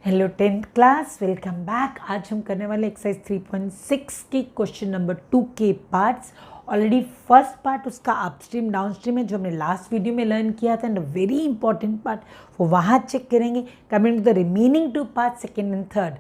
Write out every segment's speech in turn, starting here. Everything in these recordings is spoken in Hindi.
Hello 10th class, welcome back. आज हम करने वाले एक्सरसाइज 3.6 की क्वेश्चन नंबर 2 के पार्ट्स। ऑलरेडी फर्स्ट पार्ट उसका अपस्ट्रीम डाउनस्ट्रीम है जो हमने लास्ट वीडियो में लर्न किया था, एंड वेरी इंपॉर्टेंट पार्ट वो वहाँ चेक करेंगे। Coming to the remaining two part, second and third.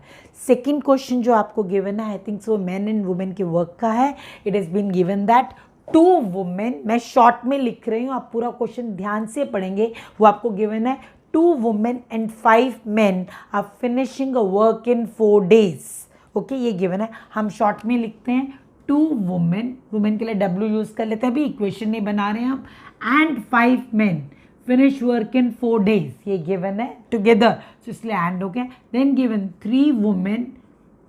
Second question जो आपको गिवन है, I think so man and women के वर्क का है। It is been given that 2 women, मैं शॉर्ट में लिख रही हूँ, आप पूरा क्वेश्चन ध्यान से पढ़ेंगे। वो आपको गिवन है 2 women and 5 men are finishing a work in 4 days. Okay, ये गिवन है, हम शॉर्ट में लिखते हैं 2 women के लिए W यूज कर लेते हैं, अभी इक्वेशन नहीं बना रहे हैं हम, and 5 men finish work in 4 days. ये गिवन है टुगेदर, तो इसलिए एंड हो गया। Then given 3 women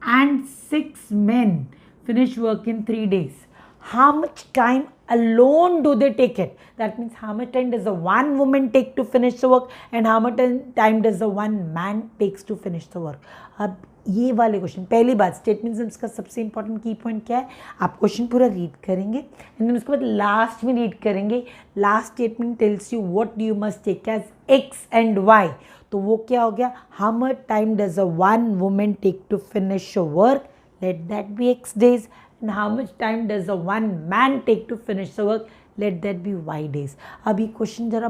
and 6 men finish work in 3 days. How much time alone do they take it? That means how much time does the one woman take to finish the work and how much time does the one man takes to finish the work? अब ये वाले क्वेश्चन, पहली बात स्टेटमेंट्स का सबसे इंपॉर्टेंट की पॉइंट क्या है, आप क्वेश्चन पूरा रीड करेंगे एंड उसके बाद लास्ट में रीड करेंगे। Last statement tells you what you must take as X and Y, तो वो क्या हो गया, how much time does a one women take to finish a work, let that be X days, and how much time does the one man take to finish the work, let that be y days. अब ये क्वेश्चन जरा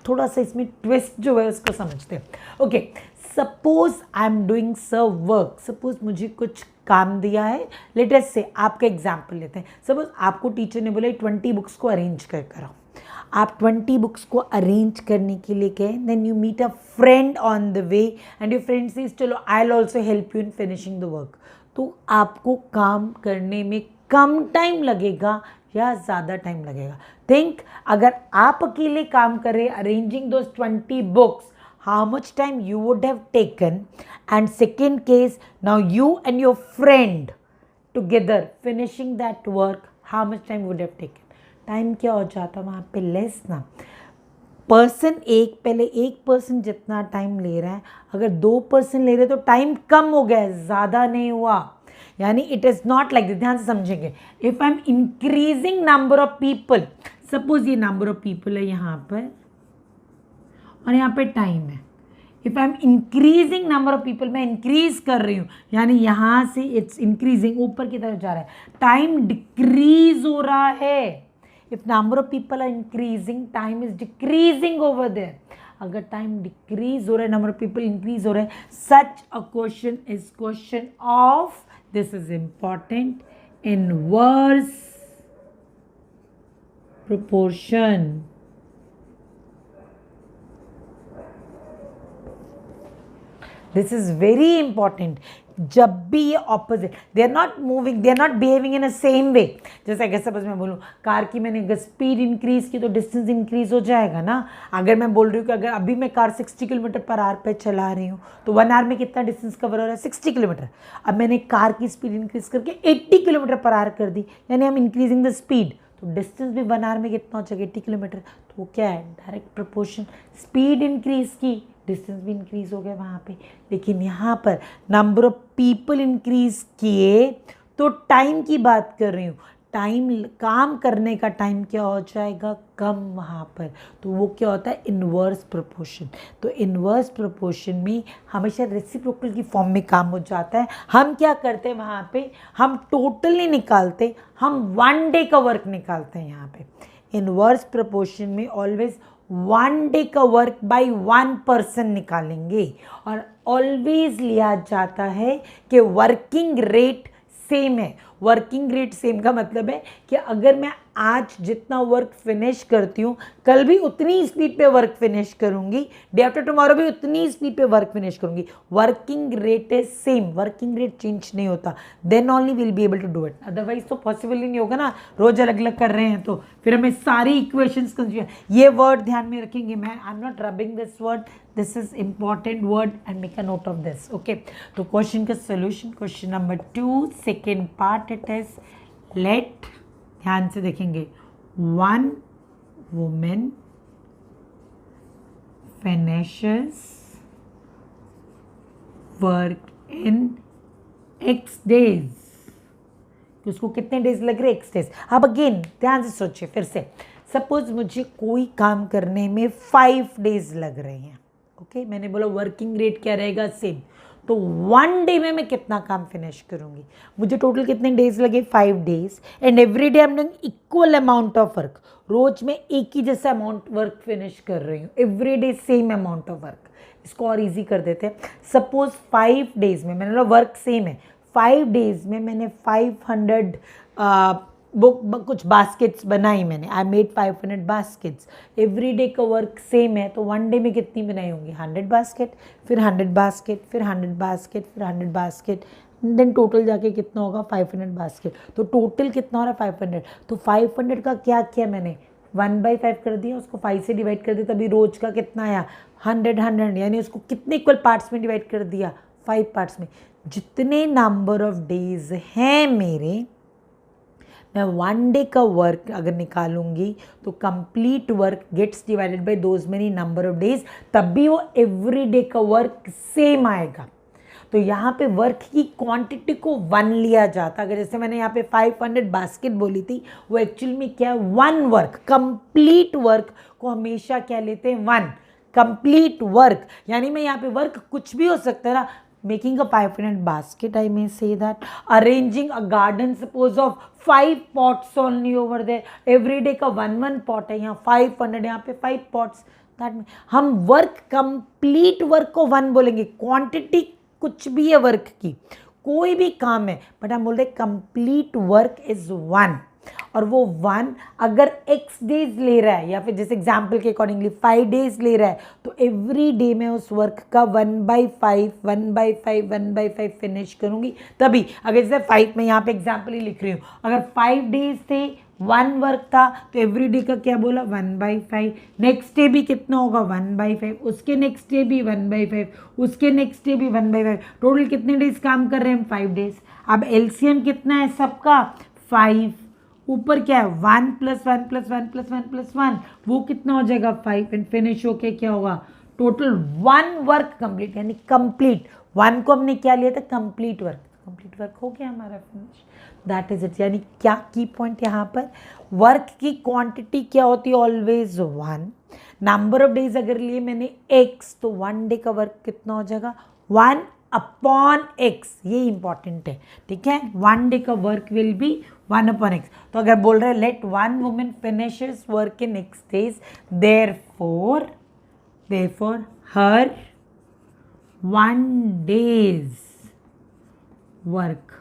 थोड़ा सा इसमें ट्विस्ट जो है उसको समझते हैं। Okay, suppose I am doing serve work, suppose मुझे कुछ काम दिया है। लेट अस से आपका एग्जाम्पल लेते हैं। सपोज आपको टीचर ने बोला 20 बुक्स को अरेंज कर कराओ, आप 20 बुक्स को अरेंज करने के लिए गए। Then you meet a friend on the way and your friend says चलो I will also help you in finishing the work. तो आपको काम करने में कम टाइम लगेगा या ज़्यादा टाइम लगेगा? थिंक, अगर आप अकेले काम कर रहे arranging those 20 books, how much time you would have taken, and second case now you and your friend together finishing that work, how much time would have taken? Time क्या हो जाता वहाँ पे लेस ना। पर्सन एक, पहले एक पर्सन जितना टाइम ले रहा है, अगर 2 पर्सन ले रहे तो टाइम कम हो गया, ज़्यादा नहीं हुआ। यानी it is not like this, ध्यान से समझेंगे। If I am increasing number of people, suppose ये नंबर ऑफ पीपल है यहाँ पर और यहाँ पे टाइम है। If I am increasing number of people, मैं इंक्रीज कर रही हूँ, यानी यहाँ से इट्स इंक्रीजिंग, ऊपर की तरफ जा रहा है, टाइम डिक्रीज हो रहा है। If number of people are increasing, time is decreasing over there. अगर टाइम डिक्रीज हो रहा है, नंबर ऑफ पीपल इंक्रीज हो रहा है, such a question is question of, this is important, inverse proportion. This is very important. जब भी ये opposite, they are not moving, they are not behaving in a same way. जैसे अगर सपोज मैं बोलूँ कार की मैंने अगर स्पीड इंक्रीज की तो डिस्टेंस इंक्रीज हो जाएगा ना। अगर मैं बोल रही हूँ कि अगर अभी मैं कार 60 किलोमीटर पर आवर पे चला रही हूँ तो 1 आवर में कितना डिस्टेंस कवर हो रहा है, 60 किलोमीटर। अब मैंने कार की स्पीड इंक्रीज करके 80 किलोमीटर पर आवर कर दी, यानी हम इंक्रीजिंग द स्पीड, तो डिस्टेंस भी 1 आवर में कितना हो जाएगा, 80 किलोमीटर। तो वो क्या है, डायरेक्ट प्रोपोर्शन। स्पीड इंक्रीज की, डिस्टेंस भी इंक्रीज हो गया वहाँ पे। लेकिन यहाँ पर नंबर ऑफ पीपल इंक्रीज किए तो टाइम की बात कर रही हूँ, टाइम, काम करने का टाइम क्या हो जाएगा, कम वहाँ पर। तो वो क्या होता है, इन्वर्स प्रोपोर्शन। तो इन्वर्स प्रोपोर्शन में हमेशा रेसिप्रोकल की फॉर्म में काम हो जाता है। हम क्या करते हैं वहाँ पे, हम टोटल नहीं निकालते, हम 1 डे का वर्क निकालते हैं। यहाँ पे इन्वर्स प्रोपोर्शन में ऑलवेज 1 डे का वर्क बाय 1 पर्सन निकालेंगे, और ऑलवेज लिया जाता है कि वर्किंग रेट सेम है। वर्किंग रेट सेम का मतलब है कि अगर मैं आज जितना वर्क फिनिश करती हूँ, कल भी उतनी स्पीड पे वर्क फिनिश करूँगी, डे आफ्टर टुमारो भी उतनी स्पीड पे वर्क फिनिश करूँगी। Working rate is same, working rate change नहीं होता, then only will be able to do it. Otherwise तो पॉसिबल ही नहीं होगा ना, रोज अलग अलग कर रहे हैं तो फिर हमें सारी इक्वेशंस कंसीडर। ये वर्ड ध्यान में रखेंगे, मैं I am not rubbing this word, this is important word and make a note of this. Okay, तो क्वेश्चन का solution, question number 2 second part, it is let, ध्यान से देखेंगे, 1 woman finishes work in X days, कि उसको कितने डेज लग रहे, X डेज। अब अगेन ध्यान से सोचिए फिर से, सपोज मुझे कोई काम करने में 5 डेज लग रहे हैं। ओके, मैंने बोला वर्किंग रेट क्या रहेगा, सेम। तो 1 डे में मैं कितना काम फिनिश करूँगी। मुझे टोटल कितने डेज लगे, 5 days, and every day I am doing equal amount of work. रोज मैं एक ही जैसा अमाउंट वर्क फिनिश कर रही हूँ, every day same amount of work. इसको और इजी कर देते हैं। सपोज 5 डेज में मैंने वर्क सेम है, 5 डेज में मैंने 500 कुछ बास्केट्स बनाई मैंने, I made 500 baskets. Every day का वर्क सेम है, तो 1 डे में कितनी बनाई होंगी, 100 बास्केट, फिर 100 बास्केट, फिर 100 बास्केट, फिर 100 बास्केट, देन टोटल जाके कितना होगा, 500 बास्केट। तो टोटल कितना हो रहा है, 500। तो 500 का क्या किया मैंने, 1/5 कर दिया, उसको 5 से डिवाइड कर दिया, तभी रोज का कितना आया, 100, यानी उसको कितने इक्वल पार्ट्स में डिवाइड कर दिया, 5 पार्ट्स में। जितने नंबर ऑफ डेज हैं मेरे, मैं 1 डे का वर्क अगर निकालूंगी तो complete work gets divided by those many number of days, तब भी वो एवरी डे का वर्क सेम आएगा। तो यहाँ पे वर्क की क्वांटिटी को 1 लिया जाता। अगर जैसे मैंने यहाँ पे 500 बास्केट बोली थी, वो एक्चुअली में क्या है, 1 वर्क, कंप्लीट वर्क को हमेशा क्या लेते हैं, 1 कंप्लीट वर्क। यानी मैं यहाँ पे वर्क कुछ भी हो सकता है ना, making a 500 basket, I may say that, arranging a garden suppose of 5 pots only over there, every day का 1 pot है, यहाँ 500, यहाँ पे 5 pots, that हम वर्क, कंप्लीट वर्क को 1 बोलेंगे। क्वांटिटी कुछ भी है वर्क की, कोई भी काम है, बट हम बोलते हैं कंप्लीट वर्क इज 1। और वो 1 अगर x डेज ले रहा है, या फिर जैसे एग्जाम्पल के अकॉर्डिंगली 5 डेज ले रहा है, तो एवरी डे में उस वर्क का 1/5 फिनिश करूंगी। तभी अगर जैसे 5 में यहाँ पे एग्जाम्पल ही लिख रही हूँ, अगर 5 डेज थे, 1 वर्क था, तो एवरी डे का क्या बोला, 1/5। नेक्स्ट डे भी कितना होगा, 1/5, उसके नेक्स्ट डे भी 1/5, उसके नेक्स्ट डे भी 1/5। टोटल कितने डेज काम कर रहे हैं हम, 5 डेज। अब एलसीएम कितना है सबका, 5, ऊपर क्या है, 1 + 1 + 1 + 1 + 1, वो कितना हो जाएगा, 5, एंड फिनिश होके क्या होगा, टोटल 1 वर्क कंप्लीट, यानी कंप्लीट 1 को हमने क्या लिया था, कंप्लीट वर्क। कंप्लीट वर्क हो गया हमारा फिनिश, दैट इज इट। यानी क्या की पॉइंट यहाँ पर, वर्क की क्वांटिटी क्या होती है, ऑलवेज 1। नंबर ऑफ डेज अगर लिए मैंने x, तो 1 डे का वर्क कितना हो जाएगा, 1/x, ये इंपॉर्टेंट है, ठीक है। 1 डे का वर्क विल बी 1/x। तो अगर बोल रहे हैं let 1 women finishes work in x days, therefore her 1 day's work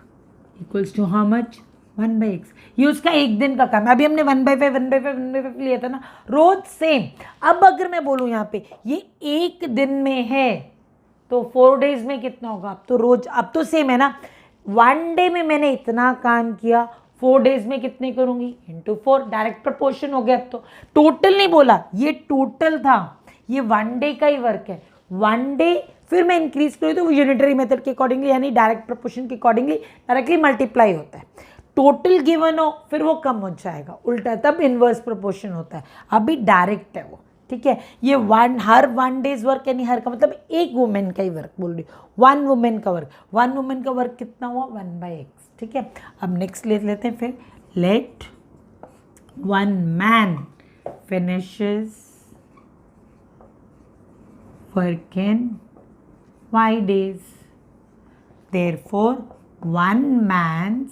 equals to how much, 1/x। ये उसका एक दिन का काम है। अभी हमने 1/5 लिया था ना, रोज सेम। अब अगर मैं बोलूँ यहाँ पे ये एक दिन में है, तो 4 डेज में कितना होगा, अब तो रोज, अब तो सेम है ना। 1 डे में मैंने इतना काम किया, 4 डेज में कितने करूंगी, इंटू 4, डायरेक्ट प्रपोर्शन हो गया। अब तो टोटल नहीं बोला, ये टोटल था, ये 1 डे का ही वर्क है। 1 डे फिर मैं इंक्रीज करूँ तो वो यूनिटरी मेथड के अकॉर्डिंगली, यानी डायरेक्ट प्रपोर्शन के अकॉर्डिंगली डायरेक्टली मल्टीप्लाई होता है। टोटल गिवन हो फिर वो कम हो जाएगा, उल्टा तब इनवर्स प्रोपोर्शन होता है। अभी डायरेक्ट है वो, ठीक है। ये हर 1 डेज वर्क, यानी हर का मतलब एक वुमेन का ही वर्क बोल रही हूँ, 1 वुमेन का वर्क। 1 वुमेन का वर्क कितना हुआ, 1/x, ठीक है। अब नेक्स्ट ले लेते हैं फिर, let 1 man finishes work in y days, therefore 1 man's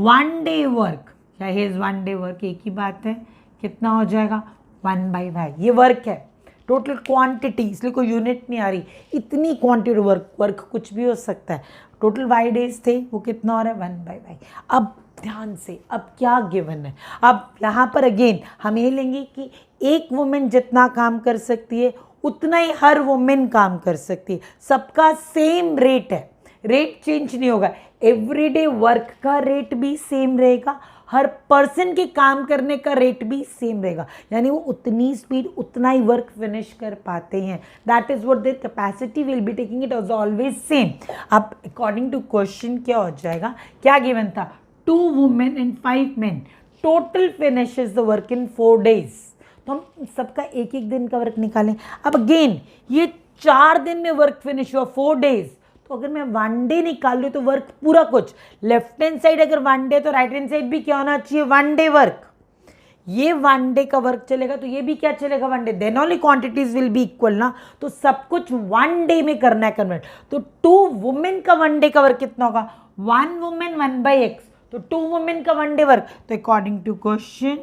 1 day work, या his 1 day work, एक ही बात है, कितना हो जाएगा, 1/5। ये वर्क है, टोटल क्वांटिटी, इसलिए कोई यूनिट नहीं आ रही, इतनी क्वांटिटी वर्क कुछ भी हो सकता है। टोटल y डेज थे, वो कितना हो रहा है, 1/5। अब ध्यान से, अब क्या गिवन है, अब यहाँ पर अगेन हम ये लेंगे कि एक वुमेन जितना काम कर सकती है उतना ही हर वुमेन काम कर सकती है। सबका सेम रेट है, रेट चेंज नहीं होगा। एवरीडे वर्क का रेट भी सेम रहेगा, हर पर्सन के काम करने का रेट भी सेम रहेगा, यानी वो उतनी स्पीड उतना ही वर्क फिनिश कर पाते हैं। That is what their capacity will be taking, it is always same. अब अकॉर्डिंग टू क्वेश्चन क्या हो जाएगा, क्या गिवन था, 2 women and 5 main total finishes the work in 4 days. तो हम सबका एक एक दिन का वर्क निकालें। अब अगेन ये 4 दिन में वर्क फिनिश हुआ, 4 डेज, तो अगर मैं 1 डे निकाल लूँ तो वर्क पूरा कुछ, लेफ्ट हैंड साइड अगर 1 डे, तो राइट हैंड साइड भी क्या होना चाहिए, 1 डे वर्क। ये 1 डे का वर्क चलेगा तो ये भी क्या चलेगा 1 day, then only quantities will be equal ना। तो सब कुछ 1 डे में करना है कन्वर्ट। तो 2 वुमेन का 1 डे का वर्क कितना होगा, 1 वुमेन 1/x, तो 2 वुमेन का 1 डे वर्क। तो अकॉर्डिंग टू क्वेश्चन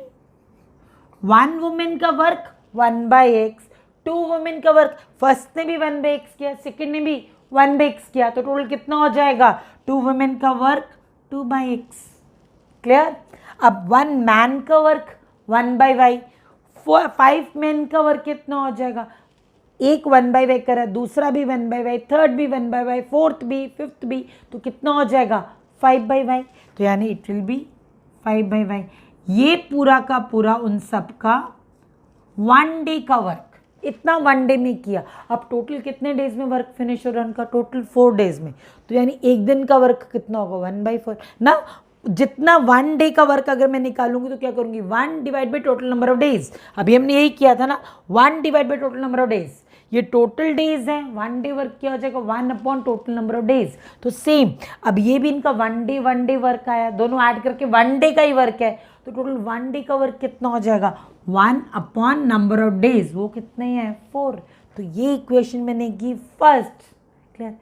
1 वुमेन का वर्क 1/x, 2 वुमेन का वर्क, फर्स्ट ने भी 1/x किया, सेकेंड ने भी 1/x किया, तो टोटल कितना हो जाएगा, 2 वुमेन का वर्क 2/x। क्लियर। अब 1 मैन का वर्क 1/y, 5 मैन का वर्क कितना हो जाएगा, एक 1/y करा, दूसरा भी 1/y, थर्ड भी 1/y, फोर्थ भी, फिफ्थ भी, तो कितना हो जाएगा 5/y। तो यानी इट विल बी 5/y। ये पूरा का पूरा उन सब का 1 डे का वर्क, इतना 1 डे में किया। अब टोटल कितने डेज में वर्क फिनिश हो रहा है उनका, टोटल 4 डेज में। तो यानी एक दिन का वर्क कितना होगा 1/4 ना। जितना 1 डे का वर्क अगर मैं निकालूंगी तो क्या करूंगी, 1 divide by total number of days. अभी हमने यही किया था ना, 1 divide by total number of days. ये टोटल डेज है, 1 डे वर्क क्या हो जाएगा 1 upon total number of days. तो सेम अब ये भी इनका 1 डे वर्क आया, दोनों ऐड करके 1 डे का ही वर्क है। तो टोटल 1 डे का वर्क कितना हो जाएगा 1 अपॉन नंबर ऑफ डेज, वो कितने हैं 4। तो ये इक्वेशन मैंने की फर्स्ट। क्लियर।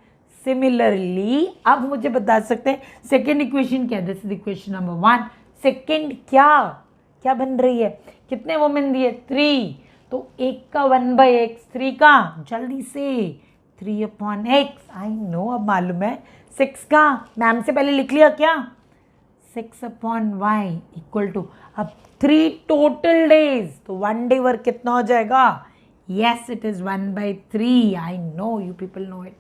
सिमिलरली अब मुझे बता सकते हैं सेकेंड इक्वेशन क्या है, this is equation number 1। Second क्या बन रही है, कितने वुमेन दिए 3, तो एक का 1/x, 3 का जल्दी से 3/x, आई नो अब मालूम है। 6 का मैम से पहले लिख लिया क्या, 6/y इक्वल टू अब 3 टोटल डेज, तो 1 डे वर्क कितना हो जाएगा, yes it is 1/3। I know you people know it.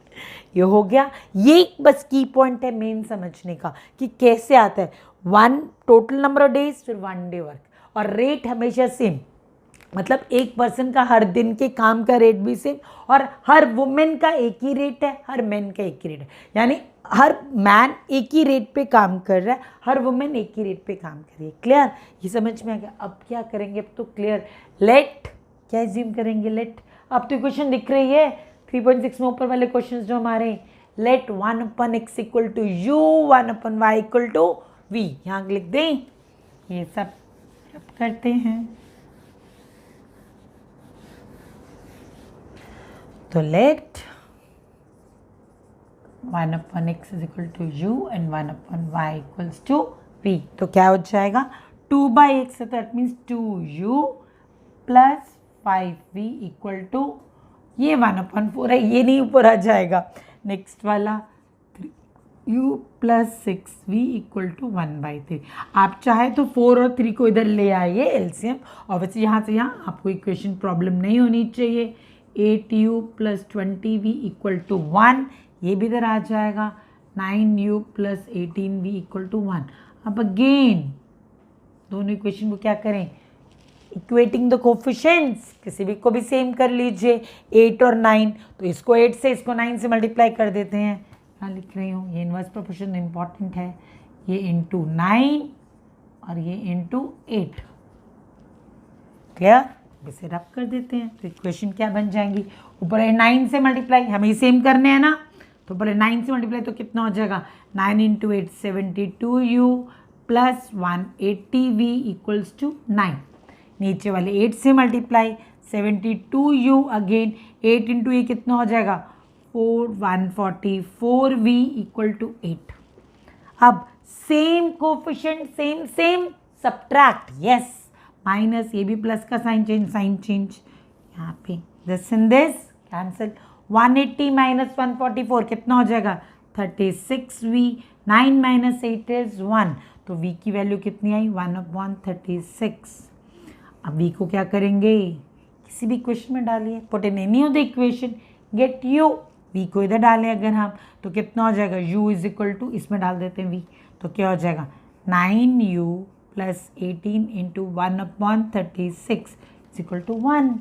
ये हो गया। ये बस की पॉइंट है मेन समझने का कि कैसे आता है 1 टोटल नंबर ऑफ डेज फिर 1 डे वर्क, और रेट हमेशा सेम, मतलब एक पर्सन का हर दिन के काम का रेट भी सेम, और हर वुमेन का एक ही रेट है, हर मैन का एक ही रेट है। यानी हर मैन एक ही रेट पे काम कर रहा है, हर वुमेन एक ही रेट पे काम कर रही है। क्लियर, ये समझ में आ गया। अब क्या करेंगे, अब तो क्लियर, लेट क्या एज्यूम करेंगे, लेट, अब तो इक्वेशन दिख रही है 3.6 में ऊपर वाले क्वेश्चंस जो हमारे, let 1/x equal to u, 1/y equal to v, यहाँ लिख दें। ये सब करते हैं तो let 1/x is equal to u and 1/y equals to v, तो क्या हो जाएगा 2/x, तो that means 2u plus 5v equal to, ये 1/4 है, ये नहीं ऊपर आ जाएगा। नेक्स्ट वाला 3u plus 6v equal to 1/3। आप चाहे तो 4 और 3 को इधर ले आइए एलसीएम, और वैसे यहाँ से यहाँ आपको इक्वेशन प्रॉब्लम नहीं होनी चाहिए। 8u plus 20v equal to 1, ये भी इधर आ जाएगा। 9u plus 18v equal to 1। अब अगेन दोनों इक्वेशन को क्या करें, इक्वेटिंग द कोफिशिएंट्स, किसी भी को भी सेम कर लीजिए। 8 और 9, तो इसको 8 से इसको 9 से मल्टीप्लाई कर देते हैं। यहाँ लिख रही हूँ, ये इनवर्स प्रोपोर्शन इंपॉर्टेंट है, ये इंटू 9 और ये इंटू 8। क्लियर, इसे रब कर देते हैं तो इक्वेशन क्या बन जाएंगी, ऊपर है 9 से मल्टीप्लाई, हमें सेम करने हैं ना, तो ऊपर है 9 से मल्टीप्लाई तो कितना हो जाएगा 9 into 8 72u plus 180v equals to 9। नीचे वाले 8 से मल्टीप्लाई 72u अगेन 8 इंटू ये कितना हो जाएगा 144v इक्वल टू 8। अब same coefficient, same subtract, yes, minus, ये भी प्लस का साइन चेंज यहाँ पे, this in this cancel. 180 minus 144 कितना हो जाएगा 36v, 9 माइनस 8 इज 1, तो v की वैल्यू कितनी आई 1/36। अब v को क्या करेंगे, किसी भी इक्वेशन में डालिए, put in any of the equation, get u। v को इधर डालें अगर हम, तो कितना हो जाएगा u इज इक्वल टू, इसमें डाल देते हैं v, तो क्या हो जाएगा 9u plus 18 into 1/36 is equal to 1।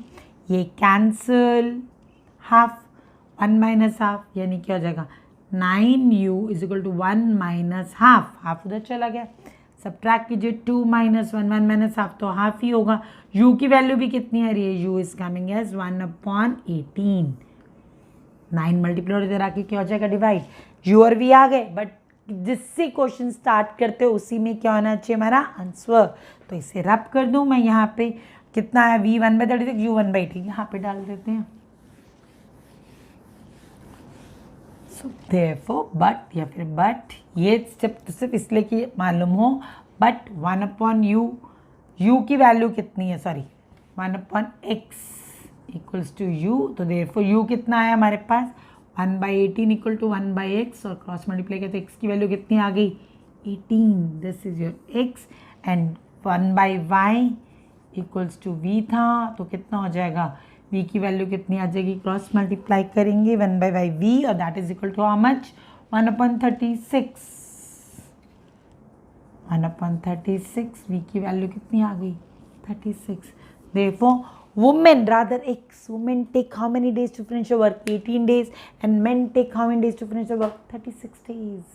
ये कैंसल, हाफ 1 माइनस हाफ, यानी क्या हो जाएगा 9u is equal to 1 minus half, half उधर चला गया, सब्ट्रैक्ट कीजिए 2 माइनस 1, 1 माइनस हाफ तो हाफ ही होगा। u की वैल्यू भी कितनी आ रही है, u is coming as 1/18। 9 multiply इधर आके क्या हो जाएगा डिवाइड, u और v आ गए, बट जिससे क्वेश्चन स्टार्ट करते हो उसी में क्या होना चाहिए हमारा आंसर। तो इसे रब कर दूं मैं यहाँ पे, कितना है v 1/36 u 1/8 यहाँ पे डाल देते हैं। सो देयरफॉर बट या फिर बट, ये स्टेप तो सिर्फ इसलिए कि मालूम हो, बट 1/u, u की वैल्यू कितनी है, sorry 1/x equals to u, तो देयरफॉर u कितना है हमारे पास 1/18 इक्वल टू 1/x, और क्रॉस मल्टीप्लाई करते x की वैल्यू कितनी आ गई 18, this is your x, and 1/y equals to v था, तो कितना हो जाएगा v की वैल्यू कितनी आ जाएगी, क्रॉस मल्टीप्लाई करेंगे 1/y v, और that is equal to how much 1/36, 1/36 v की वैल्यू कितनी आ गई 36। Therefore, women, rather X, women take how many days to finish your work? 18 days, and men take how many days to finish your work? 36 days.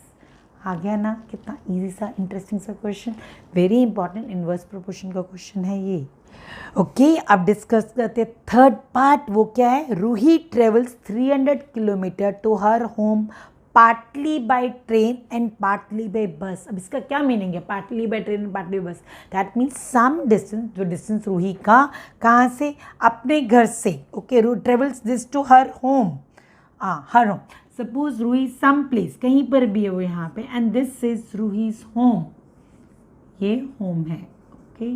आ गया ना, कितना इजी सा इंटरेस्टिंग सा question, very important inverse proportion का क्वेश्चन है ये। ओके, अब डिस्कस करते थर्ड पार्ट, वो क्या है, Ruhi travels 300 kilometre to her home partly by train and partly by bus. अब इसका क्या मीनिंग है, partly by train and partly by bus, that means some distance, जो डिस्टेंस रूही का कहाँ से, अपने घर से, okay, travels this to her home, her home, suppose Ruhi some place, कहीं पर भी है वो यहाँ पे, and this is Ruhi's home, ये होम है, ओके,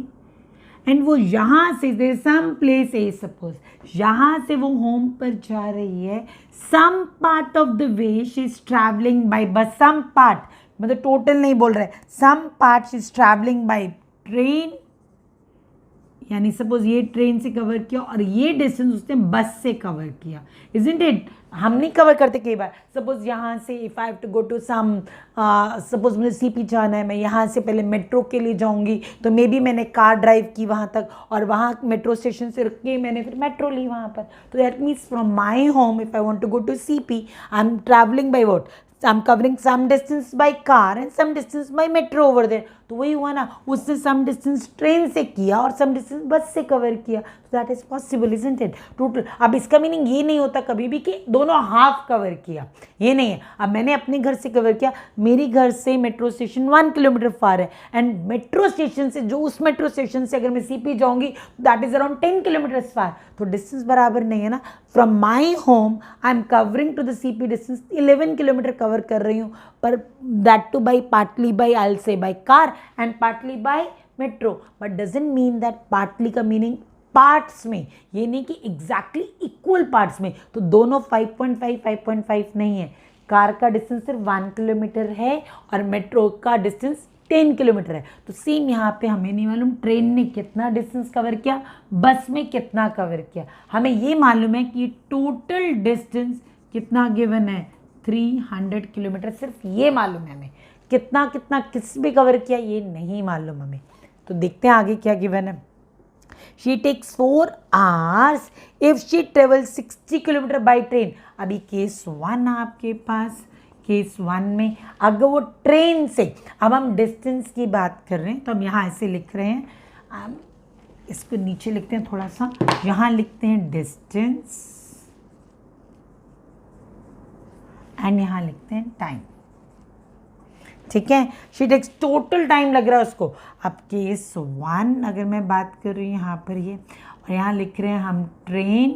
एंड वो यहाँ से सम प्लेस ए, सपोज यहाँ से वो होम पर जा रही है, some part of the way she is travelling by bus, some part मतलब टोटल नहीं बोल रहे, some part she is travelling by train, यानी सपोज ये ट्रेन से कवर किया और ये डिस्टेंस उसने बस से कवर किया, इजंट इट, हम नहीं कवर करते कई बार, सपोज यहाँ से if I have to go to some, suppose मुझे सीपी जाना है, मैं यहाँ से पहले मेट्रो के लिए जाऊँगी, तो मे बी मैंने कार ड्राइव की वहाँ तक, और वहाँ मेट्रो स्टेशन से रुक के मैंने फिर मेट्रो ली वहाँ पर, तो that means from my home if I want to go to CP, I am travelling by what, I'm covering some distance by car and some distance by metro over there, तो वही हुआ ना, उसने some distance ट्रेन से किया और some distance बस से कवर किया, so that is possible, isn't it? Total, अब इसका मीनिंग ये नहीं होता कभी भी कि दोनों हाफ कवर किया, ये नहीं है। अब मैंने अपने घर से कवर किया, मेरी घर से मेट्रो स्टेशन 1 किलोमीटर फार है, एंड मेट्रो स्टेशन से, जो उस मेट्रो स्टेशन से अगर मैं सीपी जाऊंगी that is around 10 kilometre far, तो डिस्टेंस बराबर नहीं है ना। From my home I am covering to the CP distance 11 kilometre cover कर रही हूँ, पर that to by partly by, I will say by car and partly by metro, but doesn't mean that partly का मीनिंग पार्ट्स में, ये नहीं कि एग्जैक्टली इक्वल पार्ट्स में, तो दोनों 5.5 नहीं है, कार का डिस्टेंस सिर्फ 1 किलोमीटर है और मेट्रो का डिस्टेंस 10 किलोमीटर है, तो सेम यहाँ पे हमें नहीं मालूम ट्रेन ने कितना डिस्टेंस कवर किया, बस में कितना कवर किया, हमें ये मालूम है कि टोटल डिस्टेंस कितना गिवन है 300 किलोमीटर, सिर्फ ये मालूम है हमें, कितना कितना किस भी कवर किया ये नहीं मालूम हमें। तो देखते हैं आगे क्या गिवन है। She takes 4 hours if she travels 60 kilometre by train. अभी केस 1 आपके पास, केस 1 में अगर वो ट्रेन से, अब हम डिस्टेंस की बात कर रहे हैं तो हम यहाँ ऐसे लिख रहे हैं, हम इसको नीचे लिखते हैं थोड़ा सा, यहाँ लिखते हैं डिस्टेंस एंड यहाँ लिखते हैं टाइम, ठीक है। शी टेक्स, टोटल टाइम लग रहा है उसको। अब केस 1 अगर मैं बात कर रही हूँ यहाँ पर ये, और यहाँ लिख रहे हैं हम ट्रेन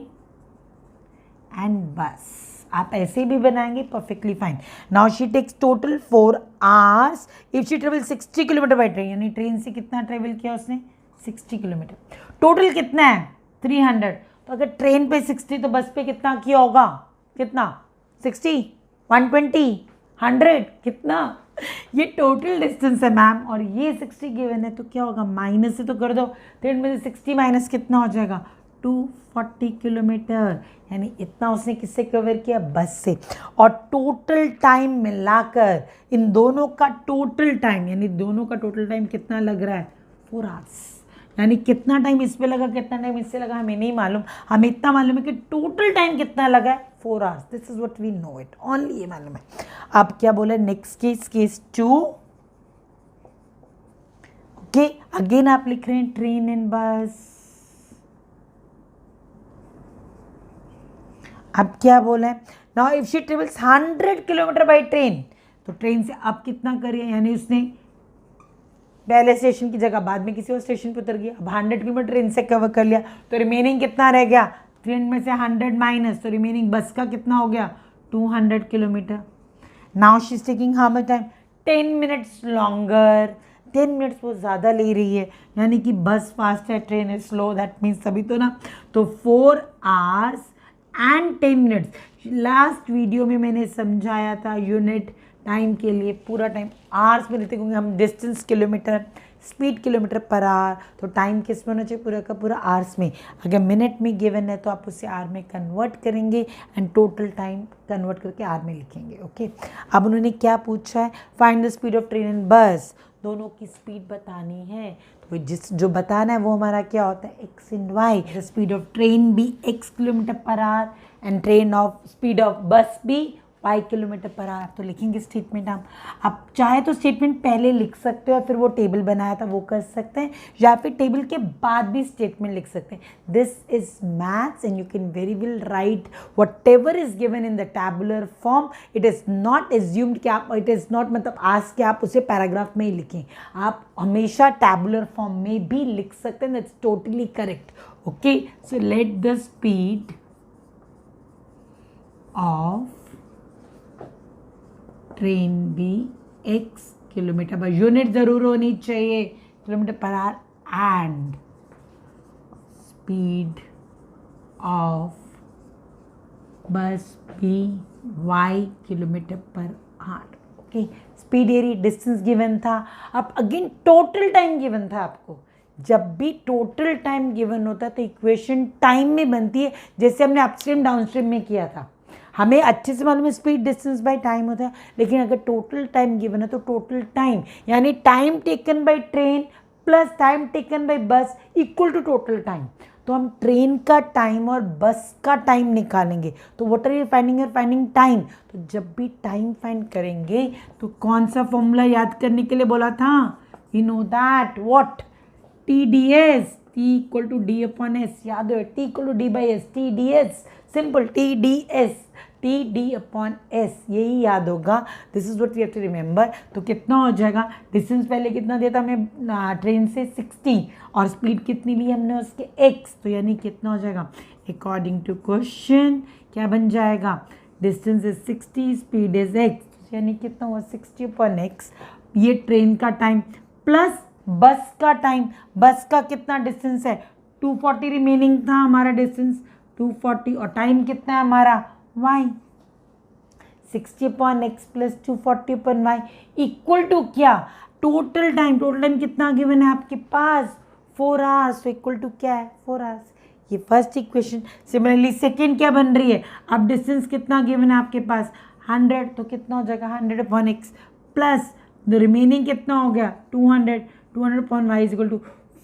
एंड बस, आप ऐसे भी बनाएंगे perfectly fine. Now she takes total 4 hours if she travel 60 kilometre by train, यानी ट्रेन से कितना ट्रेवल किया उसने 60 किलोमीटर, टोटल कितना है 300, तो अगर ट्रेन पे 60 तो बस पे कितना किया होगा, कितना 60, 120, 100, कितना, ये टोटल डिस्टेंस है मैम, और ये 60 गिवन है, तो क्या होगा माइनस से तो कर दो, तो इनमें से 60 माइनस कितना हो जाएगा 240 किलोमीटर, यानी इतना उसने किससे कवर किया, बस से। और टोटल टाइम मिलाकर इन दोनों का टोटल टाइम, यानी दोनों का टोटल टाइम कितना लग रहा है 4 आवर्स, यानी कितना टाइम इस पे लगा कितना टाइम इससे लगा हमें नहीं मालूम, हमें इतना मालूम है कि टोटल टाइम कितना लगा है 4 hours, this is what we know it, only ये मालूम है। अब क्या बोला next case, case 2, okay, again आप लिख रहे हैं ट्रेन एंड बस। अब क्या बोला है, now if she travels 100 kilometre by train, तो तो ट्रेन से अब कितना करिए, यानी उसने पहले स्टेशन की जगह बाद में किसी और स्टेशन पर उतर गया। अब 100 किलोमीटर ट्रेन से कवर कर लिया, तो रिमेनिंग कितना रह गया, 300 में से 100 माइनस, तो रिमेनिंग बस का कितना हो गया, 200 kilometre. Now she is taking how much time, 10 minutes longer. 10 minutes वो ज़्यादा ले रही है, यानी कि बस फास्ट है, ट्रेन है स्लो, दैट मीन्स सभी तो ना। तो 4 hours and 10 minutes। Last video में मैंने समझाया था यूनिट टाइम के लिए पूरा टाइम आवर्स में लेते, क्योंकि हम distance kilometre, speed kilometre per hour, तो टाइम किस में होना चाहिए, पूरा का पूरा आवर्स में। अगर मिनट में गिवन है तो आप उसे आवर में कन्वर्ट करेंगे एंड टोटल टाइम कन्वर्ट करके आवर में लिखेंगे। ओके, अब उन्होंने क्या पूछा है, find the speed of train and बस, दोनों की स्पीड बतानी है। तो जो बताना है वो हमारा क्या होता है, X and Y. The speed of train भी x किलोमीटर पर hour and train of speed of bus भी y किलोमीटर पर आवर। तो लिखेंगे स्टेटमेंट हम। आप चाहे तो स्टेटमेंट पहले लिख सकते हो, फिर वो टेबल बनाया था वो कर सकते हैं, या फिर टेबल के बाद भी स्टेटमेंट लिख सकते हैं। This is maths and you can very well right what ever is given in the tabular form. It is not assumed कि आप, इट इज़ नॉट मतलब आज के आप उसे पैराग्राफ में ही लिखें, आप हमेशा टैबुलर फॉर्म में भी लिख सकते हैं। That's totally correct. Okay, so let the speed of train भी x किलोमीटर पर, यूनिट जरूर होनी चाहिए किलोमीटर पर hour, and speed of bus भी y किलोमीटर पर आवर। ओके, स्पीड एरी डिस्टेंस गिवन था। अब अगेन टोटल टाइम गिवन था आपको। जब भी टोटल टाइम गिवन होता है तो इक्वेशन टाइम में बनती है, जैसे हमने अपस्ट्रीम डाउनस्ट्रीम में किया था। हमें अच्छे से मालूम है स्पीड डिस्टेंस बाय टाइम होता है, लेकिन अगर टोटल टाइम गिवन है तो टोटल टाइम यानी time taken by train plus time taken by बस इक्वल टू टोटल टाइम। तो हम ट्रेन का टाइम और बस का टाइम निकालेंगे। तो what are you finding, your finding time. तो जब भी टाइम फाइंड करेंगे तो कौन सा फॉर्मूला याद करने के लिए बोला था, you know that what, TDS, T equal to D upon S। याद हो, T equal to D by S, TDS, simple TDS, TD upon S, यही याद होगा। This is what we have to remember. तो कितना हो जाएगा, डिस्टेंस पहले कितना दिया था हमें ट्रेन से 60 और स्पीड कितनी ली हमने उसके x, तो यानी कितना हो जाएगा अकॉर्डिंग टू क्वेश्चन क्या बन जाएगा, distance is 60, speed is x, यानी कितना हुआ 60 अपॉन x। ये ट्रेन का टाइम प्लस बस का टाइम, बस का कितना डिस्टेंस है 240 रिमेनिंग था हमारा डिस्टेंस 240, और टाइम कितना है हमारा y, 60 upon X plus 240 upon Y equal to क्या, टोटल टाइम। टोटल टाइम कितना गिवन है आपके पास 4 hours, तो इक्वल टू क्या है 4 hours। ये फर्स्ट इक्वेशन। सिमिलरली सेकेंड क्या बन रही है, अब डिस्टेंस कितना गिवन है आपके पास 100, तो कितना हो जाएगा 100 upon X plus the remaining कितना हो गया 200 upon Y is equal to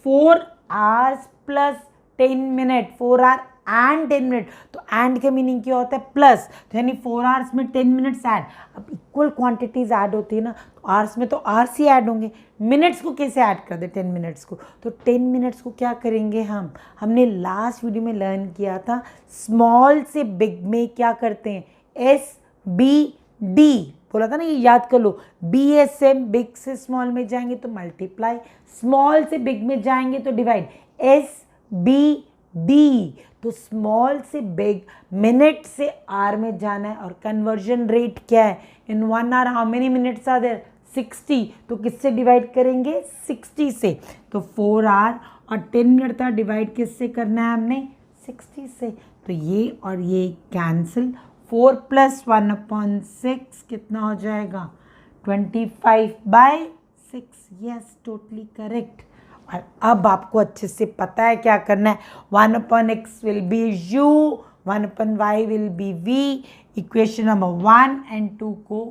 4 hours plus 10 minute, 4 hour and 10 minute. तो एंड का मीनिंग क्या होता है प्लस, तो यानी 4 hours में 10 मिनट्स ऐड। अब इक्वल क्वांटिटीज ऐड होती है ना, तो आवर्स में तो आवर्स ही ऐड होंगे, मिनट्स को कैसे ऐड कर दे 10 मिनट्स को। तो 10 मिनट्स को क्या करेंगे हमने लास्ट वीडियो में लर्न किया था, स्मॉल से बिग में क्या करते हैं SBD बोला था ना, ये याद कर लो। BSM बिग से स्मॉल में जाएंगे तो मल्टीप्लाई, स्मॉल से बिग में जाएंगे तो डिवाइड, SBD। तो स्मॉल से बिग मिनट से आर में जाना है, और कन्वर्जन रेट क्या है, इन 1 hour how many minutes are there 60, तो किससे डिवाइड करेंगे 60 से। तो 4 hour और 10 मिनट था, डिवाइड किससे करना है हमने 60 से। तो ये और ये कैंसिल, 4 + 1 अपॉन 6 कितना हो जाएगा 25/6। Yes, totally correct. और अब आपको अच्छे से पता है क्या करना है, 1 upon x will be u, 1 upon y will be v। Equation number 1 and 2 को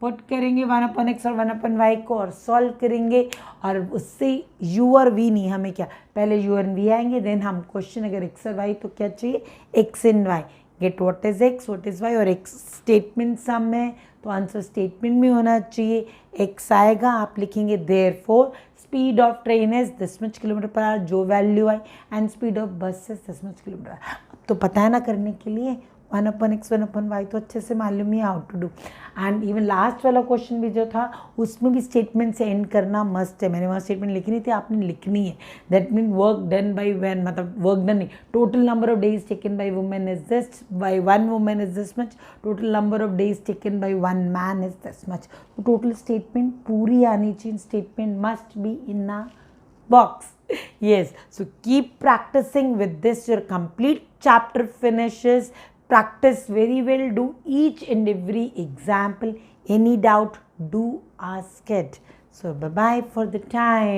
पुट करेंगे 1 अपॉन x और 1 अपॉन y को, और सॉल्व करेंगे। और उससे u और v नहीं, हमें क्या पहले u और v आएंगे, देन हम क्वेश्चन अगर x और y तो क्या चाहिए x and y, get what is x what is y, और x स्टेटमेंट सम है तो आंसर स्टेटमेंट में होना चाहिए। x आएगा, आप लिखेंगे therefore speed of train is this much kilometre पर आवर, जो वैल्यू आई, and speed of bus is this much kilometre. अब तो पता है ना करने के लिए, 1/x 1/y तो अच्छे से मालूम ही how to do. And even last वाला क्वेश्चन भी जो था उसमें भी स्टेटमेंट से एंड करना मस्ट है। मैंने वहाँ स्टेटमेंट लिखी नहीं थी, आपने लिखनी है। That mean work done by one, मतलब वर्क डन नहीं, total number of days taken by women is this, by one women is this much, total number of days taken by one man is this much. तो टोटल स्टेटमेंट पूरी आनी चाहिए, statement must be in a box. Yes, so keep practicing with this, your complete chapter finishes. Practice very well, do each and every example. Any doubt, do ask it. So bye bye for the time.